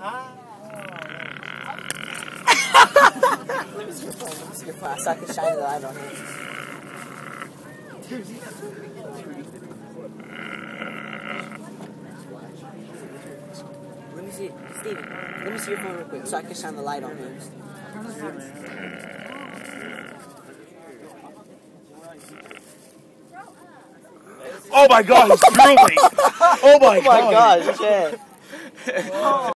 Let me see your phone. Let me see your phone. So I can shine the light on it. Let me see, Steven. Let me see your phone real quick so I can shine the light on it. Oh my god, he's drooling! Oh my god! Oh my gosh, shit.